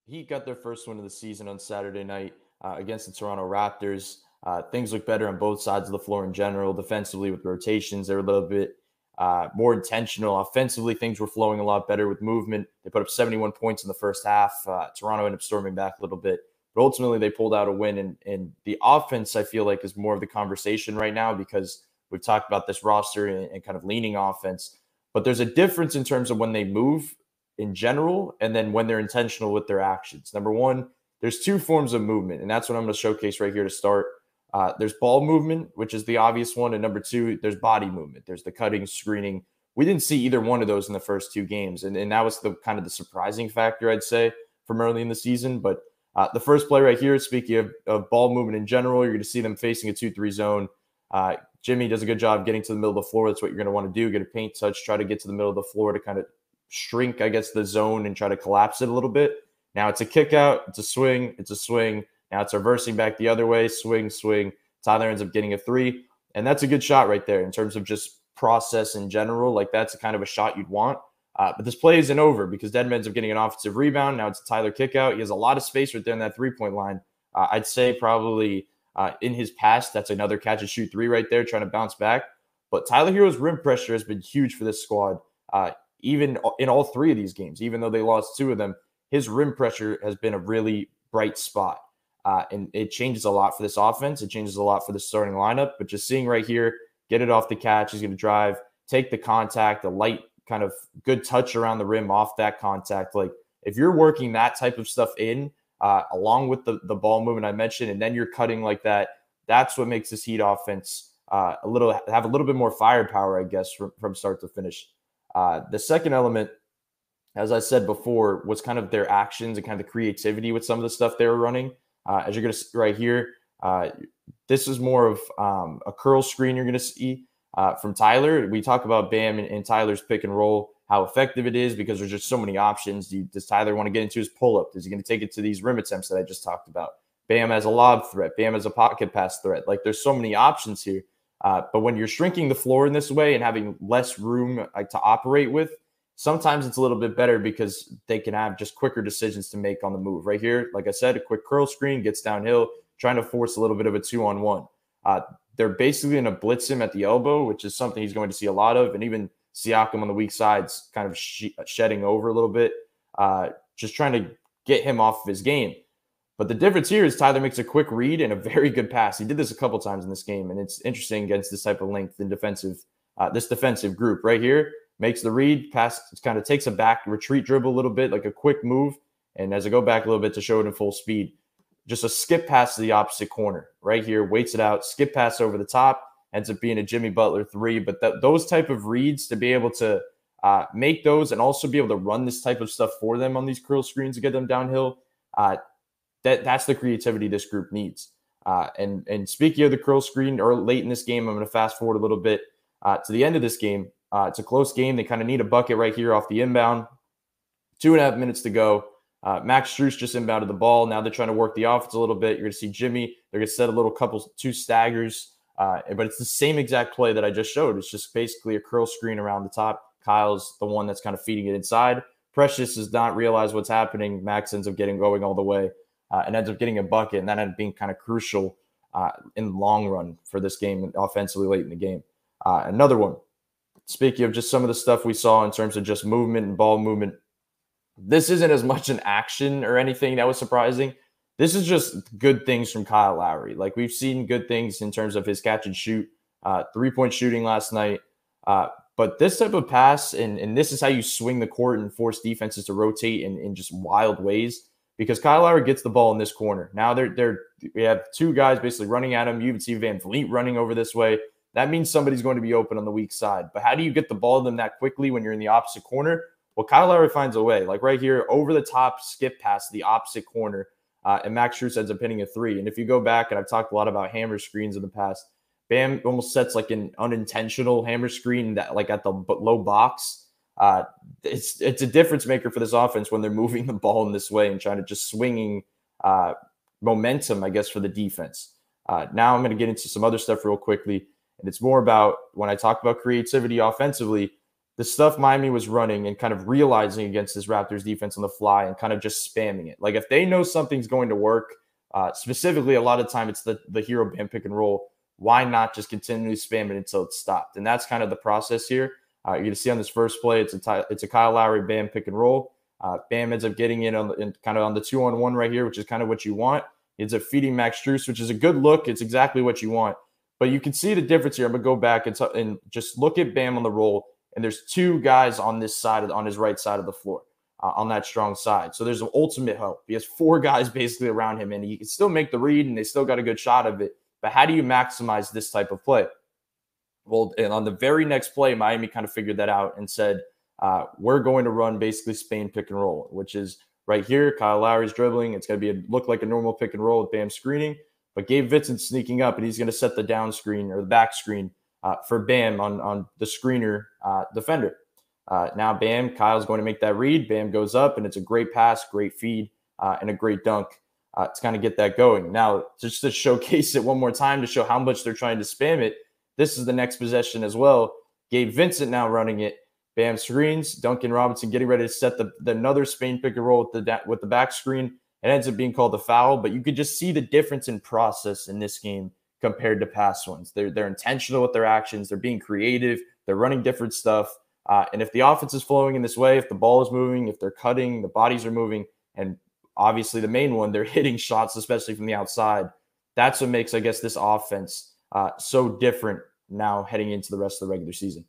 Heat got their first win of the season on Saturday night against the Toronto Raptors. Things look better on both sides of the floor in general. Defensively, with rotations, they were a little bit more intentional. Offensively, things were flowing a lot better with movement. They put up 71 points in the first half. Toronto ended up storming back a little bit, but ultimately they pulled out a win. And the offense, I feel like, is more of the conversation right now because we've talked about this roster and kind of leaning offense. But there's a difference in terms of when they move in general and then when they're intentional with their actions. Number one, there's two forms of movement, and that's what I'm going to showcase right here to start. There's ball movement, which is the obvious one, and number two, there's body movement. There's the cutting, screening. We didn't see either one of those in the first two games, and that was the kind of the surprising factor, I'd say, from early in the season. But the first play right here, speaking of ball movement in general, you're going to see them facing a 2-3 zone. Jimmy does a good job getting to the middle of the floor. That's what you're going to want to do. Get a paint touch, try to get to the middle of the floor to kind of shrink, I guess, the zone and try to collapse it a little bit. Now it's a kick out, it's a swing, it's a swing. Now it's reversing back the other way, swing, swing. Tyler ends up getting a three, and that's a good shot right there in terms of just process in general. Like, that's a kind of a shot you'd want. But this play isn't over because Dedmon ends up getting an offensive rebound. Now it's a Tyler kick out. He has a lot of space right there in that three-point line. I'd say probably in his past, that's another catch and shoot three right there, trying to bounce back. But Tyler Hero's rim pressure has been huge for this squad. Even in all three of these games, even though they lost two of them, his rim pressure has been a really bright spot. And it changes a lot for this offense. It changes a lot for the starting lineup. But just seeing right here, get it off the catch. He's going to drive, take the contact, a light kind of good touch around the rim off that contact. Like, if you're working that type of stuff in, along with the ball movement I mentioned, and then you're cutting like that, that's what makes this Heat offense have a little bit more firepower, I guess, from start to finish. The second element, as I said before, was kind of their actions and kind of the creativity with some of the stuff they were running. As you're going to see right here, this is more of a curl screen you're going to see from Tyler. We talk about Bam and Tyler's pick and roll, how effective it is because there's just so many options. Does Tyler want to get into his pull-up? Is he going to take it to these rim attempts that I just talked about? Bam has a lob threat. Bam has a pocket pass threat. Like, there's so many options here. But when you're shrinking the floor in this way and having less room to operate with, sometimes it's a little bit better because they can have just quicker decisions to make on the move. Right here, like I said, a quick curl screen, gets downhill, trying to force a little bit of a 2-on-1. They're basically going to blitz him at the elbow, which is something he's going to see a lot of. And even Siakam on the weak side's kind of shedding over a little bit, just trying to get him off of his game. But the difference here is Tyler makes a quick read and a very good pass. He did this a couple times in this game, and it's interesting against this type of length and this defensive group right here. Makes the read, pass, kind of takes a back retreat dribble a little bit, like a quick move. And as I go back a little bit to show it in full speed, just a skip pass to the opposite corner right here, waits it out, skip pass over the top, ends up being a Jimmy Butler three. But those type of reads, to be able to make those and also be able to run this type of stuff for them on these curl screens to get them downhill, that's the creativity this group needs. And speaking of the curl screen, or late in this game, I'm going to fast forward a little bit to the end of this game. It's a close game. They kind of need a bucket right here off the inbound. 2.5 minutes to go. Max Strus just inbounded the ball. Now they're trying to work the offense a little bit. You're going to see Jimmy. They're going to set a little two staggers. But it's the same exact play that I just showed. It's just basically a curl screen around the top. Kyle's the one that's kind of feeding it inside. Precious does not realize what's happening. Max ends up going all the way and ends up getting a bucket. And that ended up being kind of crucial in the long run for this game offensively late in the game. Another one. Speaking of just some of the stuff we saw in terms of just movement and ball movement, this isn't as much an action or anything that was surprising. This is just good things from Kyle Lowry. Like, we've seen good things in terms of his catch and shoot, 3-point shooting last night. But this type of pass, and this is how you swing the court and force defenses to rotate in just wild ways, because Kyle Lowry gets the ball in this corner. Now we have two guys basically running at him. You even see Van Vliet running over this way. That means somebody's going to be open on the weak side. But how do you get the ball to them that quickly when you're in the opposite corner? Well, Kyle Lowry finds a way. Like right here, over the top skip pass to the opposite corner, and Max Strus ends up hitting a three. And if you go back, and I've talked a lot about hammer screens in the past, Bam almost sets like an unintentional hammer screen that, like, at the low box. It's a difference maker for this offense when they're moving the ball in this way and trying to just swinging momentum, I guess, for the defense. Now I'm going to get into some other stuff real quickly. And it's more about, when I talk about creativity offensively, the stuff Miami was running and kind of realizing against this Raptors defense on the fly and kind of just spamming it. Like if they know something's going to work, specifically a lot of time it's the hero band pick and roll. Why not just continually spam it until it's stopped? And that's kind of the process here. You're going to see on this first play, it's a Kyle Lowry Bam pick and roll. Bam ends up getting in kind of on the 2-on-1 right here, which is kind of what you want. He ends up feeding Max Strus, which is a good look. It's exactly what you want. But you can see the difference here. I'm going to go back and just look at Bam on the roll. And there's two guys on this side, on his right side of the floor, on that strong side. So there's an ultimate help. He has four guys basically around him, and he can still make the read, and they still got a good shot of it. But how do you maximize this type of play? Well, and on the very next play, Miami kind of figured that out and said, we're going to run basically Spain pick and roll, which is right here. Kyle Lowry's dribbling. It's going to look like a normal pick and roll with Bam screening. But Gabe Vincent's sneaking up, and he's going to set the down screen or the back screen for Bam on the screener defender. Now Bam, Kyle's going to make that read. Bam goes up, and it's a great pass, great feed, and a great dunk to kind of get that going. Now, just to showcase it one more time to show how much they're trying to spam it, this is the next possession as well. Gabe Vincent now running it. Bam screens. Duncan Robinson getting ready to set the another Spain pick and roll with the back screen. It ends up being called a foul, but you could just see the difference in process in this game compared to past ones. They're intentional with their actions. They're being creative. They're running different stuff. And if the offense is flowing in this way, if the ball is moving, if they're cutting, the bodies are moving, and obviously the main one, they're hitting shots, especially from the outside. That's what makes, I guess, this offense so different now heading into the rest of the regular season.